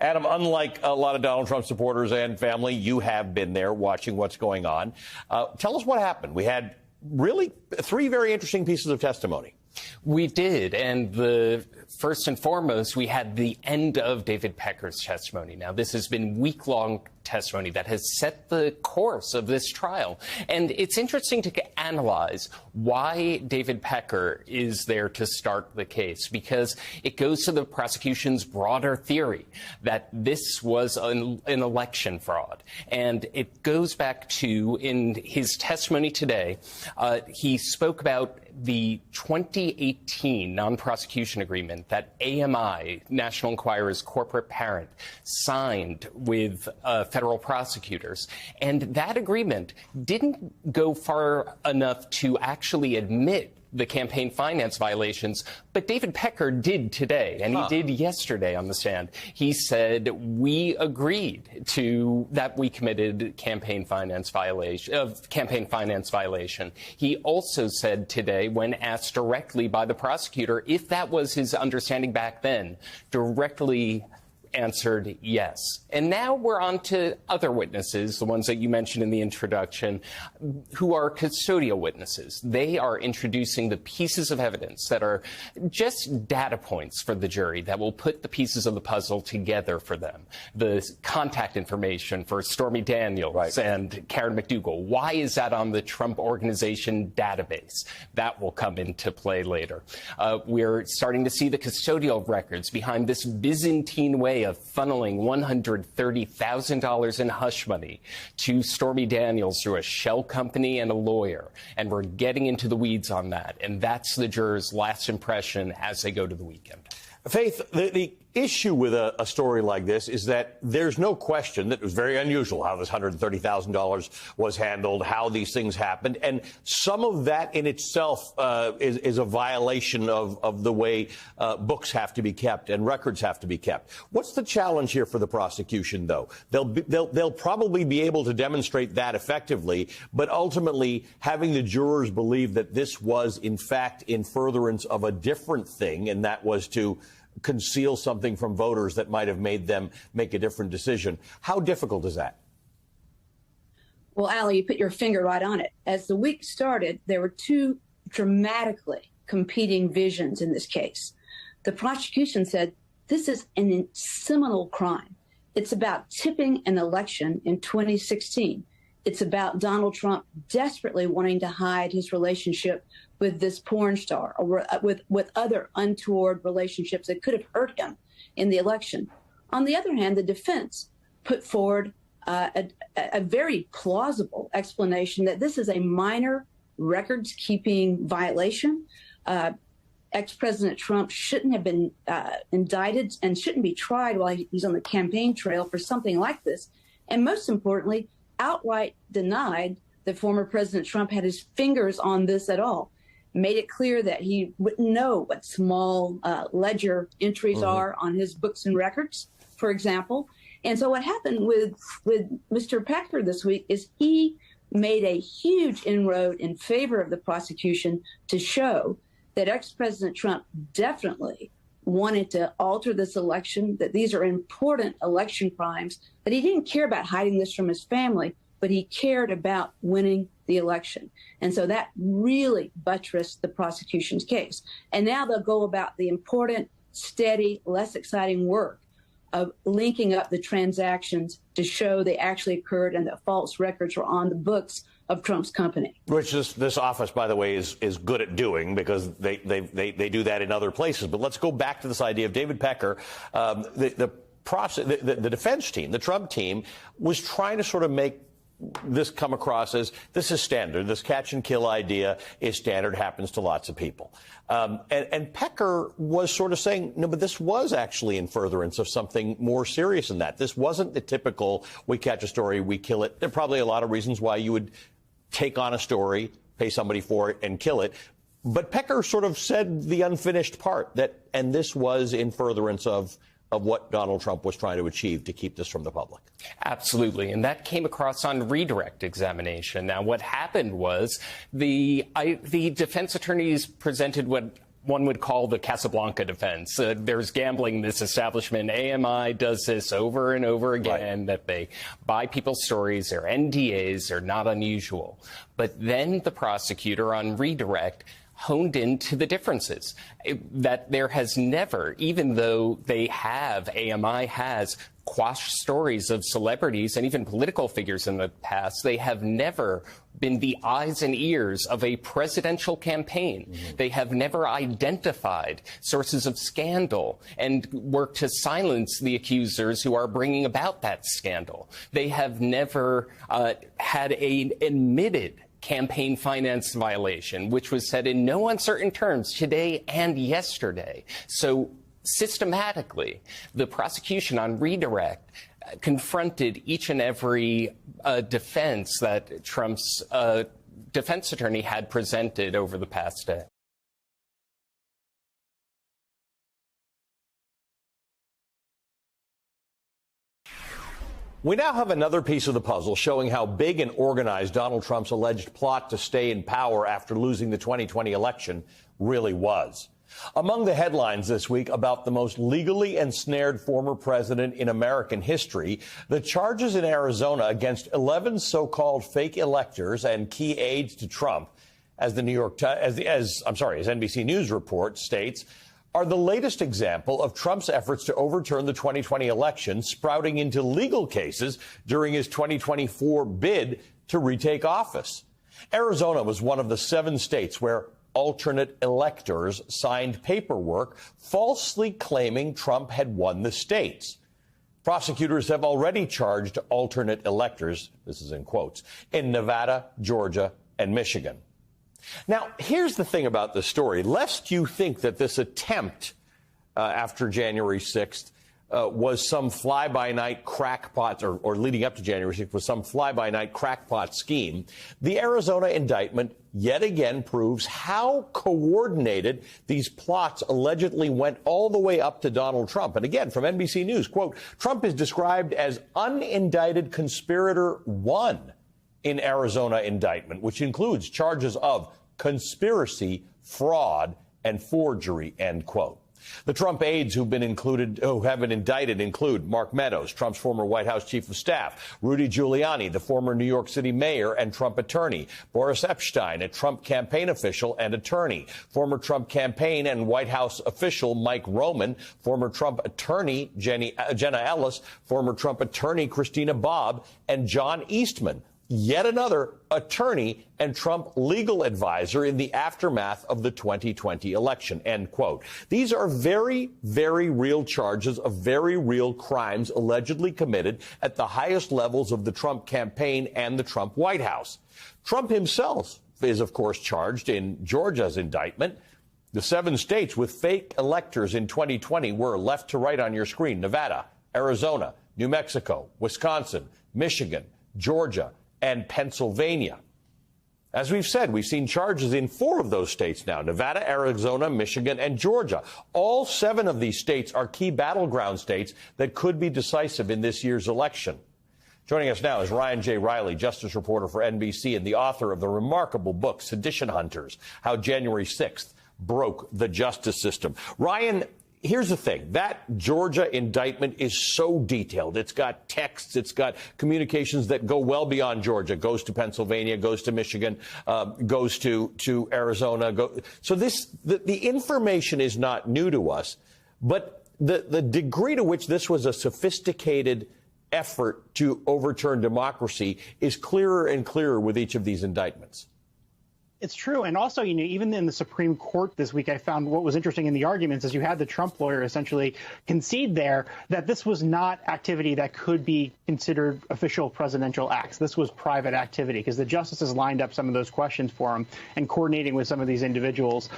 Adam, unlike a lot of Donald Trump supporters and family, you have been there watching what's going on. Tell us what happened. We had really three very interesting pieces of testimony. We did. And first and foremost, we had the end of David Pecker's testimony. Now, this has been week-long testimony that has set the course of this trial. And it's interesting to analyze why David Pecker is there to start the case, because it goes to the prosecution's broader theory that this was an election fraud. And it goes back to, in his testimony today, he spoke about the 2018 non-prosecution agreement that AMI, National Enquirer's corporate parent, signed with federal prosecutors. And that agreement didn't go far enough to actually admit the campaign finance violations, but David Pecker did today, and he did yesterday on the stand. He said, we agreed to that we committed campaign finance violation. He also said today, when asked directly by the prosecutor if that was his understanding back then, directly answered yes. And now we're on to other witnesses, the ones that you mentioned in the introduction, who are custodial witnesses. They are introducing the pieces of evidence that are just data points for the jury that will put the pieces of the puzzle together for them. The contact information for Stormy Daniels and Karen McDougal. Why is that on the Trump Organization database? That will come into play later. We're starting to see the custodial records behind this Byzantine way of funneling $130,000 in hush money to Stormy Daniels through a shell company and a lawyer. And we're getting into the weeds on that. And that's the jurors' last impression as they go to the weekend. Faith, the issue with a story like this is that there's no question that it was very unusual how this $130,000 was handled, how these things happened. And some of that in itself is a violation of the way books have to be kept and records have to be kept. What's the challenge here for the prosecution, though? They'll probably be able to demonstrate that effectively, but ultimately having the jurors believe that this was, in fact, in furtherance of a different thing, and that was to conceal something from voters that might have made them make a different decision. How difficult is that? Well, Allie, you put your finger right on it. As the week started, there were two dramatically competing visions in this case. The prosecution said this is a seminal crime. It's about tipping an election in 2016. It's about Donald Trump desperately wanting to hide his relationship with this porn star or with other untoward relationships that could have hurt him in the election. On the other hand, the defense put forward a very plausible explanation that this is a minor records-keeping violation. Ex-President Trump shouldn't have been indicted and shouldn't be tried while he's on the campaign trail for something like this. And most importantly, outright denied that former President Trump had his fingers on this at all. Made it clear that he wouldn't know what small ledger entries are on his books and records, for example. And so what happened with Mr. Pecker this week is he made a huge inroad in favor of the prosecution to show that ex-President Trump definitely wanted to alter this election, that these are important election crimes, that he didn't care about hiding this from his family, but he cared about winning the election. And so that really buttressed the prosecution's case. And now they'll go about the important, steady, less exciting work of linking up the transactions to show they actually occurred and that false records were on the books of Trump's company. Which this office, by the way, is good at doing, because they do that in other places. But let's go back to this idea of David Pecker. The defense team, the Trump team, was trying to sort of make this come across as this is standard. This catch and kill idea is standard, happens to lots of people. And Pecker was sort of saying, no, but this was actually in furtherance of something more serious than that. This wasn't the typical, we catch a story, we kill it. There are probably a lot of reasons why you would take on a story, pay somebody for it, and kill it. But Pecker sort of said the unfinished part, that, and this was in furtherance of what Donald Trump was trying to achieve to keep this from the public. Absolutely. And that came across on redirect examination. Now, what happened was the defense attorneys presented what one would call the Casablanca defense. There's gambling in this establishment. AMI does this over and over again, that they buy people's stories, their NDAs are not unusual. But then the prosecutor on redirect honed into the differences, that there has never, even though AMI has quashed stories of celebrities and even political figures in the past, they have never been the eyes and ears of a presidential campaign. They have never identified sources of scandal and worked to silence the accusers who are bringing about that scandal. They have never had an admitted campaign finance violation, which was said in no uncertain terms today and yesterday. So systematically, the prosecution on redirect confronted each and every defense that Trump's defense attorney had presented over the past day. We now have another piece of the puzzle showing how big and organized Donald Trump's alleged plot to stay in power after losing the 2020 election really was. Among the headlines this week about the most legally ensnared former president in American history, the charges in Arizona against 11 so-called fake electors and key aides to Trump, as the NBC News report states, are the latest example of Trump's efforts to overturn the 2020 election, sprouting into legal cases during his 2024 bid to retake office. Arizona was one of the 7 states where alternate electors signed paperwork falsely claiming Trump had won the states. Prosecutors have already charged alternate electors, this is in quotes, in Nevada, Georgia, and Michigan. Now, here's the thing about the story. Lest you think that this attempt after January 6th was some fly-by-night crackpot, or leading up to January 6th was some fly-by-night crackpot scheme, the Arizona indictment yet again proves how coordinated these plots allegedly went all the way up to Donald Trump. And again, from NBC News, quote, Trump is described as unindicted conspirator 1 in Arizona indictment, which includes charges of conspiracy, fraud, and forgery, end quote. The Trump aides who have been indicted include Mark Meadows, Trump's former White House chief of staff, Rudy Giuliani, the former New York City mayor and Trump attorney, Boris Epshteyn, a Trump campaign official and attorney, former Trump campaign and White House official Mike Roman, former Trump attorney Jenna Ellis, former Trump attorney Christina Bobb, and John Eastman, yet another attorney and Trump legal advisor in the aftermath of the 2020 election, end quote. These are very, very real charges of very real crimes allegedly committed at the highest levels of the Trump campaign and the Trump White House. Trump himself is, of course, charged in Georgia's indictment. The 7 states with fake electors in 2020 were, left to right on your screen, Nevada, Arizona, New Mexico, Wisconsin, Michigan, Georgia, and Pennsylvania. As we've said, we've seen charges in 4 of those states now, Nevada, Arizona, Michigan, and Georgia. All 7 of these states are key battleground states that could be decisive in this year's election. Joining us now is Ryan J. Riley, justice reporter for NBC and the author of the remarkable book, Sedition Hunters, How January 6th Broke the Justice System. Ryan, here's the thing. That Georgia indictment is so detailed. It's got texts. It's got communications that go well beyond Georgia, goes to Pennsylvania, goes to Michigan, goes to Arizona. So the information is not new to us, but the degree to which this was a sophisticated effort to overturn democracy is clearer and clearer with each of these indictments. It's true. And also, even in the Supreme Court this week, I found what was interesting in the arguments is you had the Trump lawyer essentially concede there that this was not activity that could be considered official presidential acts. This was private activity because the justices lined up some of those questions for him, and coordinating with some of these individuals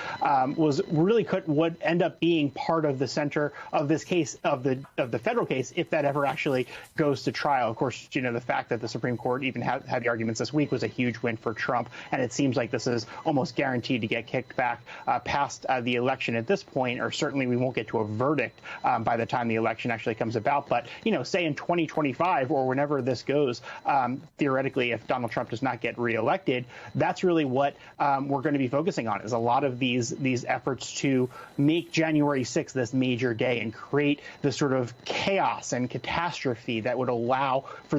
would end up being part of the center of this case, of the federal case, if that ever actually goes to trial. Of course, the fact that the Supreme Court even had the arguments this week was a huge win for Trump. And it seems like this is almost guaranteed to get kicked back past the election at this point, or certainly we won't get to a verdict by the time the election actually comes about. But, say in 2025 or whenever this goes, theoretically, if Donald Trump does not get reelected, that's really what we're going to be focusing on, is a lot of these efforts to make January 6th this major day and create this sort of chaos and catastrophe that would allow for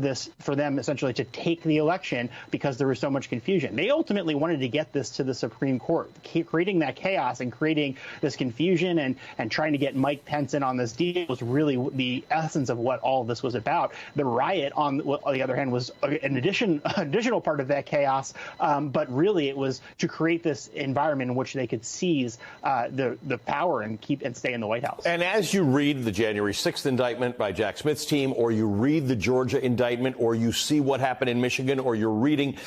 them essentially to take the election because there was so much confusion. They ultimately wanted to get this to the Supreme Court. Creating that chaos and creating this confusion and trying to get Mike Pence in on this deal was really the essence of what all of this was about. The riot, on the other hand, was an additional part of that chaos, but really it was to create this environment in which they could seize the power and stay in the White House. And as you read the January 6th indictment by Jack Smith's team, or you read the Georgia indictment, or you see what happened in Michigan, or you're reading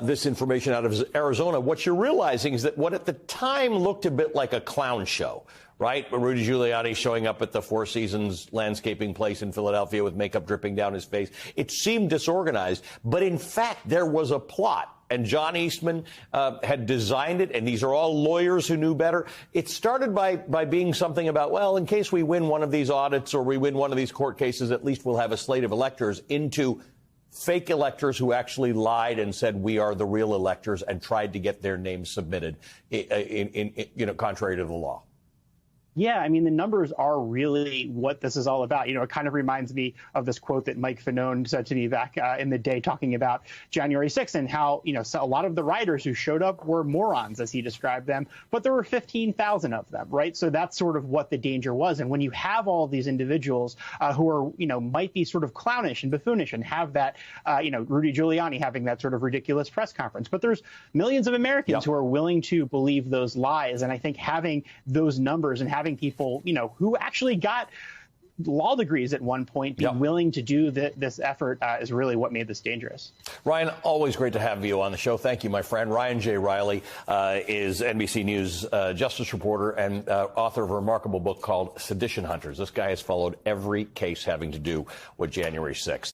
this information out of Arizona, what you're realizing is that what at the time looked a bit like a clown show, right? Rudy Giuliani showing up at the Four Seasons landscaping place in Philadelphia with makeup dripping down his face. It seemed disorganized, but in fact, there was a plot. And John Eastman had designed it, and these are all lawyers who knew better. It started by being something about, well, in case we win one of these audits or we win one of these court cases, at least we'll have a slate of electors, into fake electors who actually lied and said we are the real electors and tried to get their names submitted in contrary to the law. Yeah, I mean, the numbers are really what this is all about. It kind of reminds me of this quote that Mike Fanone said to me back in the day talking about January 6th and how, so a lot of the rioters who showed up were morons, as he described them, but there were 15,000 of them, right? So that's sort of what the danger was. And when you have all of these individuals who are, might be sort of clownish and buffoonish and have that, Rudy Giuliani having that sort of ridiculous press conference, but there's millions of Americans who are willing to believe those lies. And I think having those numbers and having people, who actually got law degrees at one point be willing to do this effort is really what made this dangerous. Ryan, always great to have you on the show. Thank you, my friend. Ryan J. Riley is NBC News justice reporter and author of a remarkable book called Sedition Hunters. This guy has followed every case having to do with January 6th.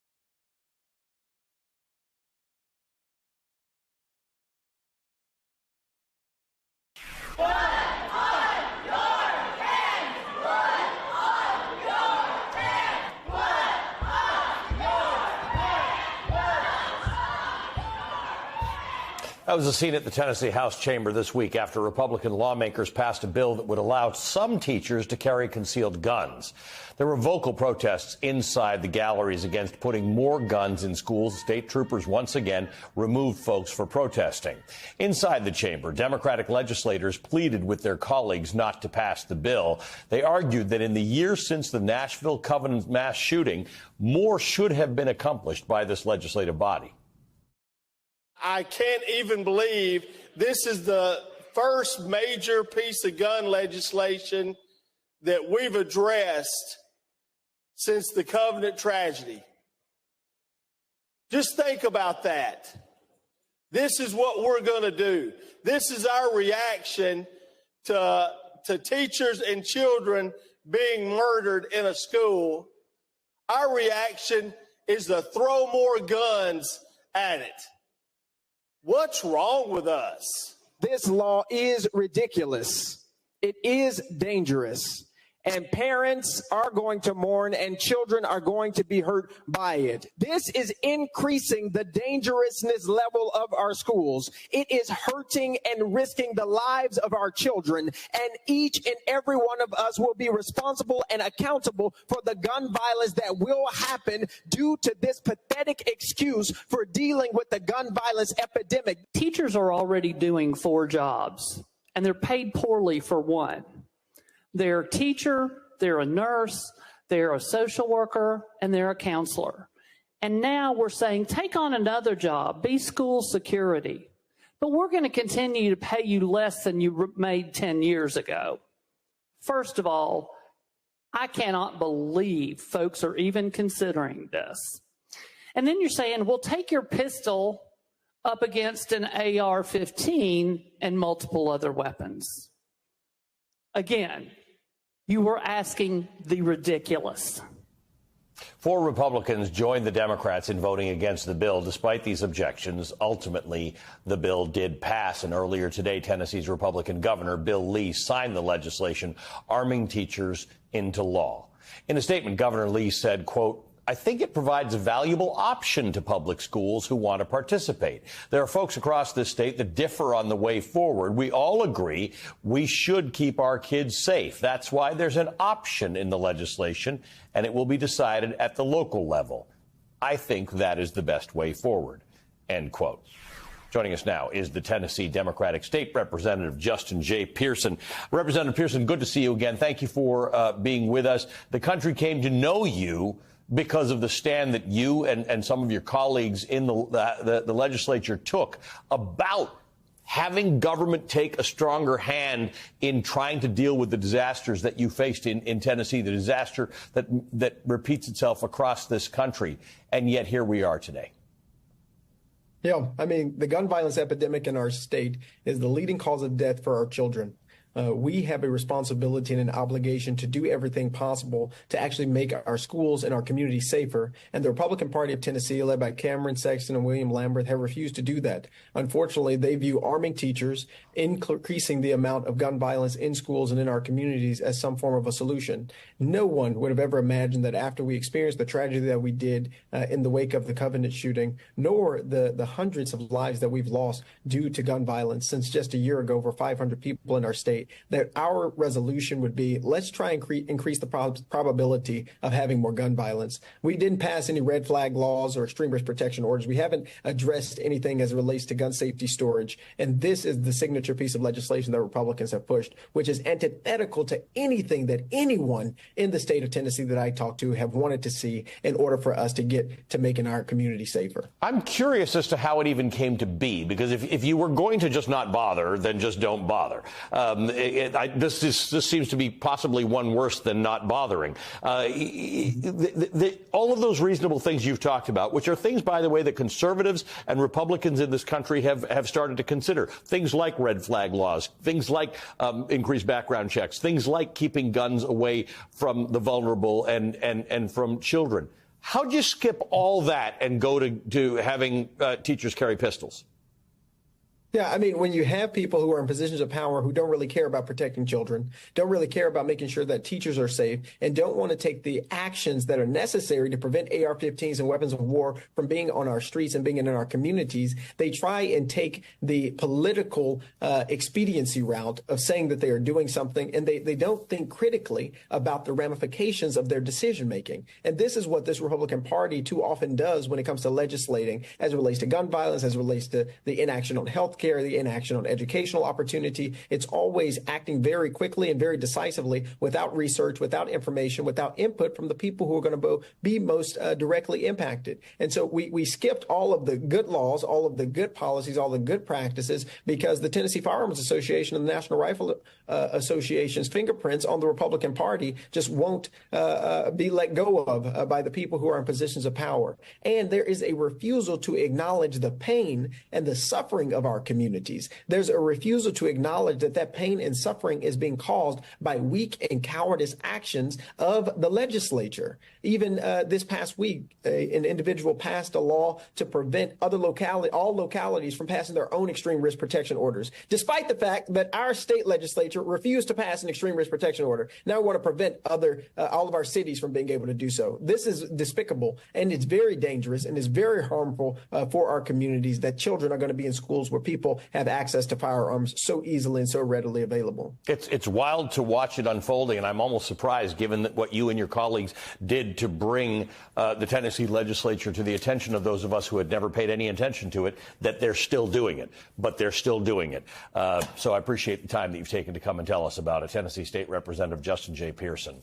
That was the scene at the Tennessee House chamber this week after Republican lawmakers passed a bill that would allow some teachers to carry concealed guns. There were vocal protests inside the galleries against putting more guns in schools. State troopers once again removed folks for protesting. Inside the chamber, Democratic legislators pleaded with their colleagues not to pass the bill. They argued that in the years since the Nashville Covenant mass shooting, more should have been accomplished by this legislative body. I can't even believe this is the first major piece of gun legislation that we've addressed since the Covenant tragedy. Just think about that. This is what we're going to do. This is our reaction to teachers and children being murdered in a school. Our reaction is to throw more guns at it. What's wrong with us? This law is ridiculous. It is dangerous. And parents are going to mourn and children are going to be hurt by it. This is increasing the dangerousness level of our schools. It is hurting and risking the lives of our children. And each and every one of us will be responsible and accountable for the gun violence that will happen due to this pathetic excuse for dealing with the gun violence epidemic. Teachers are already doing 4 jobs, and they're paid poorly for one. They're a teacher, they're a nurse, they're a social worker, and they're a counselor. And now we're saying, take on another job, be school security. But we're going to continue to pay you less than you made 10 years ago. First of all, I cannot believe folks are even considering this. And then you're saying, well, take your pistol up against an AR-15 and multiple other weapons. Again, you were asking the ridiculous. 4 Republicans joined the Democrats in voting against the bill. Despite these objections, ultimately, the bill did pass. And earlier today, Tennessee's Republican governor, Bill Lee, signed the legislation arming teachers into law. In a statement, Governor Lee said, quote, "I think it provides a valuable option to public schools who want to participate. There are folks across this state that differ on the way forward. We all agree we should keep our kids safe. That's why there's an option in the legislation, and it will be decided at the local level. I think that is the best way forward." End quote. Joining us now is the Tennessee Democratic State Representative Justin J. Pearson. Representative Pearson, good to see you again. Thank you for being with us. The country came to know you because of the stand that you and some of your colleagues in the legislature took about having government take a stronger hand in trying to deal with the disasters that you faced in Tennessee, the disaster that repeats itself across this country. And yet here we are today. Yeah, I mean, the gun violence epidemic in our state is the leading cause of death for our children. We have a responsibility and an obligation to do everything possible to actually make our schools and our community safer. And the Republican Party of Tennessee, led by Cameron Sexton and William Lamberth, have refused to do that. Unfortunately, they view arming teachers, increasing the amount of gun violence in schools and in our communities as some form of a solution. No one would have ever imagined that after we experienced the tragedy that we did in the wake of the Covenant shooting, nor the hundreds of lives that we've lost due to gun violence since just a year ago, over 500 people in our state, that our resolution would be, let's try and increase the probability of having more gun violence. We didn't pass any red flag laws or extreme risk protection orders. We haven't addressed anything as it relates to gun safety storage. And this is the signature piece of legislation that Republicans have pushed, which is antithetical to anything that anyone in the state of Tennessee that I talked to have wanted to see in order for us to get to making our community safer. I'm curious as to how it even came to be, because if you were going to just not bother, then just don't bother. This seems to be possibly one worse than not bothering. All of those reasonable things you've talked about, which are things, by the way, that conservatives and Republicans in this country have started to consider. Things like red flag laws, things like increased background checks, things like keeping guns away from the vulnerable and from children. How'd you skip all that and go to having teachers carry pistols? Yeah, I mean, when you have people who are in positions of power who don't really care about protecting children, don't really care about making sure that teachers are safe, and don't want to take the actions that are necessary to prevent AR-15s and weapons of war from being on our streets and being in our communities, they try and take the political expediency route of saying that they are doing something, and they don't think critically about the ramifications of their decision making. And this is what this Republican Party too often does when it comes to legislating as it relates to gun violence, as it relates to the inaction on health care, the inaction on educational opportunity. It's always acting very quickly and very decisively without research, without information, without input from the people who are going to be most directly impacted. And so we skipped all of the good laws, all of the good policies, all the good practices, because the Tennessee Firearms Association and the National Rifle Association's fingerprints on the Republican Party just won't be let go of by the people who are in positions of power. And there is a refusal to acknowledge the pain and the suffering of our communities. There's a refusal to acknowledge that pain and suffering is being caused by weak and cowardice actions of the legislature. Even this past week, an individual passed a law to prevent all localities from passing their own extreme risk protection orders, despite the fact that our state legislature refused to pass an extreme risk protection order. Now we want to prevent all of our cities from being able to do so. This is despicable, and it's very dangerous, and it's very harmful for our communities that children are going to be in schools where people have access to firearms so easily and so readily available. It's wild to watch it unfolding, and I'm almost surprised, given that what you and your colleagues did to bring the Tennessee legislature to the attention of those of us who had never paid any attention to it, that they're still doing it. But they're still doing it. So I appreciate the time that you've taken to come and tell us about it. Tennessee State Representative Justin J. Pearson.